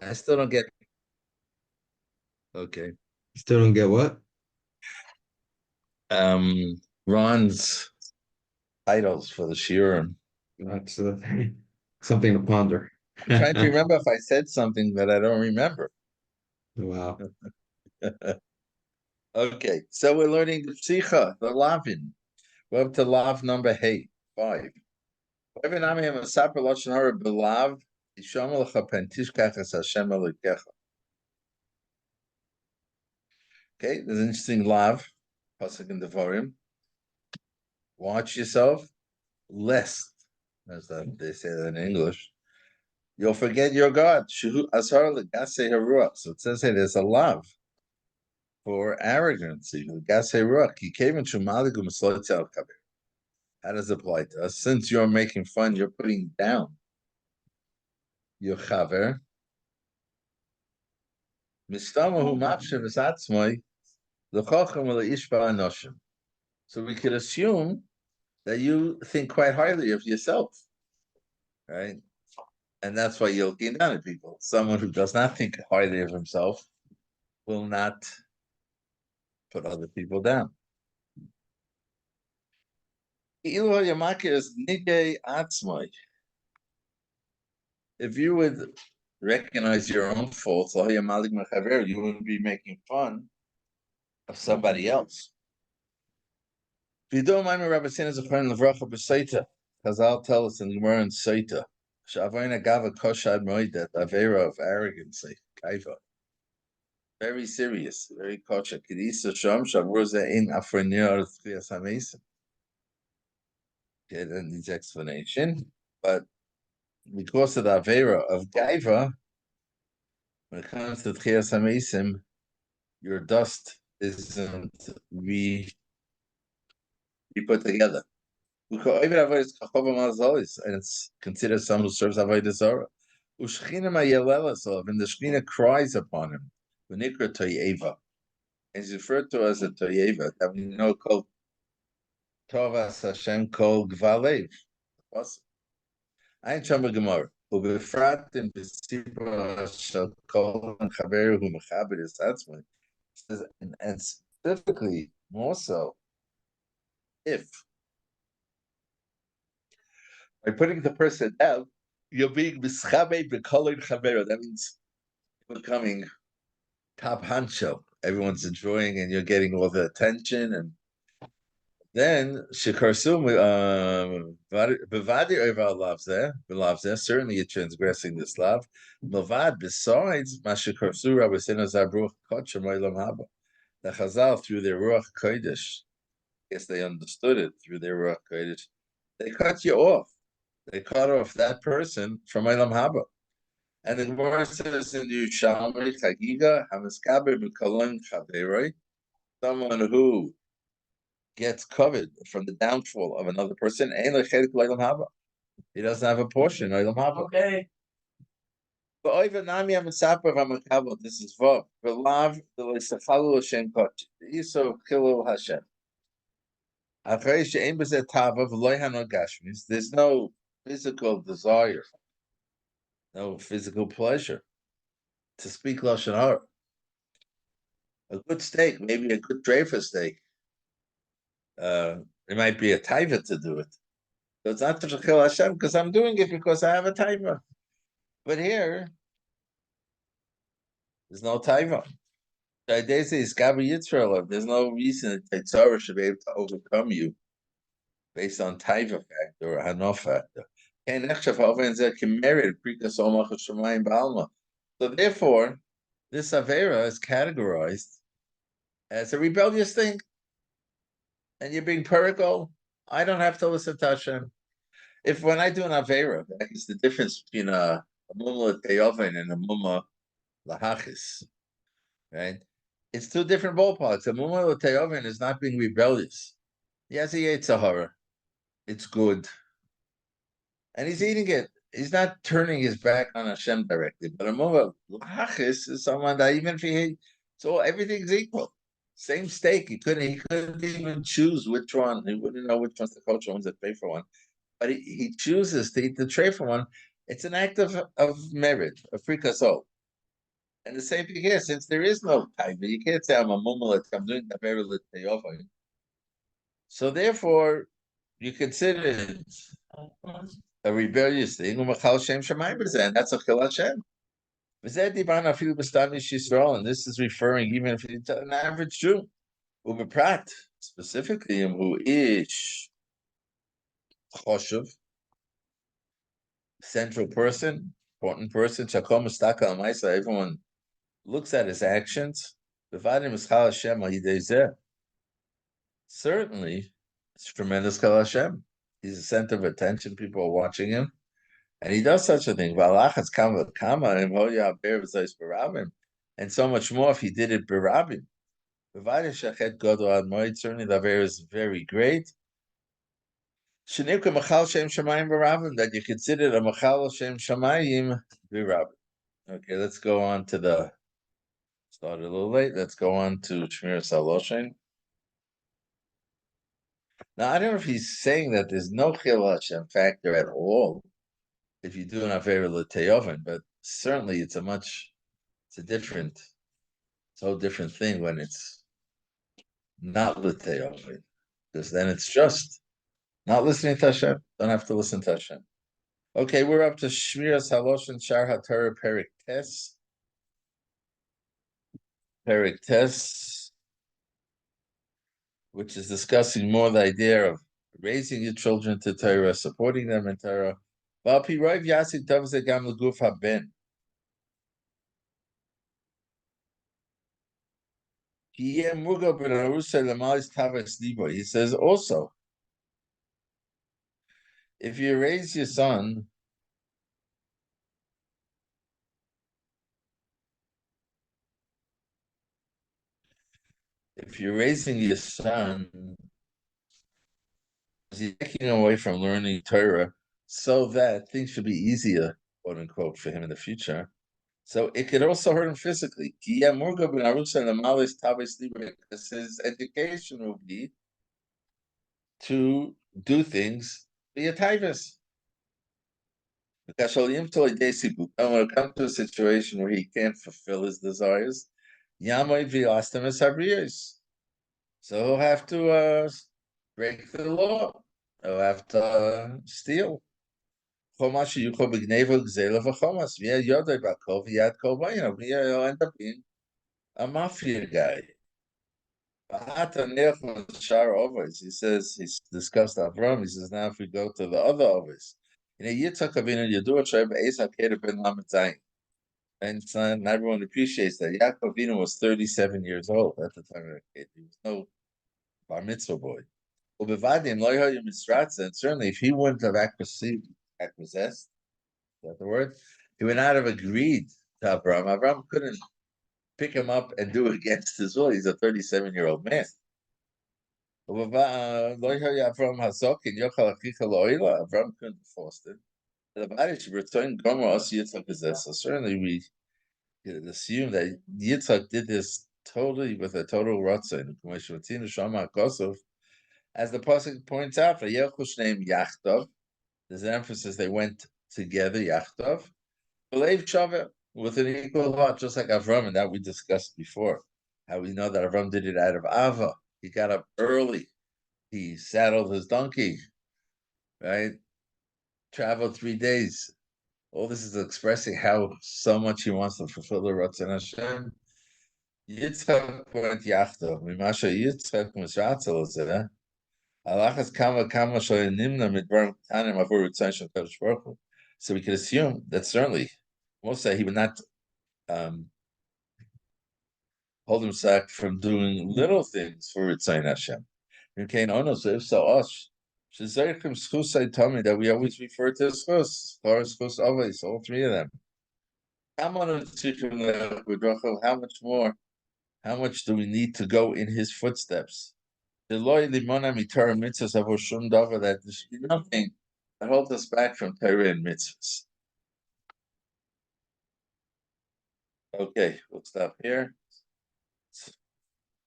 I still don't get. Okay. Still don't get what? Ron's titles for the shiurim. That's something to ponder. I'm trying to remember if I said something that I don't remember. Wow. Okay, so we're learning the psicha, the lavin. We're up to lav number hey, 5. Okay, there's an interesting lav, pasuk in Devarim. Watch yourself, lest, as they say that in English, you'll forget your God. So it says hey, there's a lav for arrogancy. How does it apply to us? Since you're making fun, you're putting down your chaver. So we could assume that you think quite highly of yourself, right? And that's why you're looking down at people. Someone who does not think highly of himself will not put other people down. If you would recognize your own faults, you wouldn't be making fun of somebody else. If you don't mind me, Rabbi Sinas of Levracha B'Seita, Chazal tell us in Gemara and Seita, Shavayna Gava Koshad Moidet, Avera of arrogancy, Kaiva. Very serious, very kosher. Kedisa Sham Shavroza in Afrenir Tchias HaMesim. Okay, that needs explanation. But because of the Avera of Gaiva, when it comes to Tchias HaMesim, your dust isn't re put together. And it's considered someone who serves Avodah Zarah. And the Shekhinah cries upon him. V'nikra toyeva. And he's referred to as a toyeva. That we know called Tovas Hashem called Gvalev. Ein Shama Gemara. ובפרט אם בסיפור של כל חבר הוא מכבד את עצמו. And specifically, more so, if by putting the person down, you're being mischabe b'kolin chavero. That means becoming top honcho. Everyone's enjoying, and you're getting all the attention. And then shekarsum bevadi over loves there, certainly you're transgressing this love. Mavad besides mashikarsu rabbeinu zabruch kotcher mo'ilam haba. The Chazal through their ruach kodesh, I guess they understood it through their ruach kodesh. They cut you off. They cut off that person from Olam Haba. And the Gemara says in Yerushalmi, Chagiga, Hamaskaber B'Kolon Chaveroi, someone who gets covered from the downfall of another person, Ein Lechedik Olam Haba. He doesn't have a portion in Olam Haba. Okay. But Oiva Nami Hamasaper Hamakabel, this is Vav. V'lav V'leisachalu Hashem Koch. Yiso Chilul Hashem. There's no physical desire, no physical pleasure to speak Lashon Horah. A good steak, maybe a good Drafer steak. It might be a taiva to do it. So it's not to Shechil Hashem because I'm doing it because I have a taiva. But here, there's no taiva. There's no reason that Tzara should be able to overcome you based on taiva factor or hanof factor. So therefore, this avera is categorized as a rebellious thing, and you're being perical. I don't have to listen to Hashem. If when I do an avera, that is the difference between a mumma teyoven and a mumma lahachis, right? It's two different ballparks. A mumma teyoven is not being rebellious. Yes, he ate Sahara. It's good. And he's eating it. He's not turning his back on Hashem directly. But a mumma lahachis is someone that even if he so everything's equal. Same steak. He couldn't even choose which one. He wouldn't know which one's the kosher one's the faithful one. But he chooses to eat the tray for one. It's an act of merit, of frikasol. And the same thing here, since there is no time, you can't say I'm a mummalet, I'm doing the very little. So therefore, you consider it a rebellious thing, and that's a chil Hashem. And this is referring even if it's an average Jew, Ubeprat, specifically who is choshev, central person, important person, Shakom Mustaka Maisa, everyone looks at his actions. Certainly, it's tremendous Chal Hashem. He's a center of attention. People are watching him. And he does such a thing. And so much more if he did it berabim. Certainly the Aver is very great. That you consider a Machal Shem Shamayim berabim. Okay, let's go on to started a little late. Let's go on to Shmiras haLashon. Now, I don't know if he's saying that there's no Chil Hashem factor at all if you do an Aver L'Teyoven, but certainly it's a whole different thing when it's not L'Teyoven, because then it's just not listening to Hashem. Don't have to listen to Hashem. Okay, we're up to Shmiras haLashon Shar HaTorah Perik Tes, which is discussing more the idea of raising your children to Torah, supporting them in Torah. He says also, if you raise your son, if you're raising your son, you're taking away from learning Torah so that things should be easier, quote unquote, for him in the future. So it could also hurt him physically. Because his education will be to do things via taivas. And when it comes to a situation where he can't fulfill his desires, so he'll have to break the law. He'll have to steal. He'll end up being a mafia guy. He says, he's discussed Avram. He says, now if we go to the other Ovis, and son, everyone appreciates that. Yaakov Avinu was 37 years old at the time of the kid. He was no bar mitzvah boy. And certainly if he wouldn't have acquiesced, is that the word? He would not have agreed to Avram. Avram couldn't pick him up and do it against his will. He's a 37-year-old man. Avram couldn't be forced it. So certainly we could assume that Yitzchak did this totally with a total ratzon. As the pasuk points out, there's an emphasis they went together, Yachtov, with an equal heart, just like Avram, and that we discussed before. How we know that Avram did it out of Ava. He got up early. He saddled his donkey, right? Traveled 3 days. All this is expressing how so much he wants to fulfill the Ratzon Hashem. Yitzchak went Yachtov. Mimasha Yitzchak Misratzel is it, so we could assume that certainly Moshe he would not hold himself from doing little things for Ritzayin Hashem. So if so, us that we always refer to as chus, chus always, all three of them. How much more? How much do we need to go in his footsteps? That there should be nothing that holds us back from Torah and mitzvahs. Okay, we'll stop here.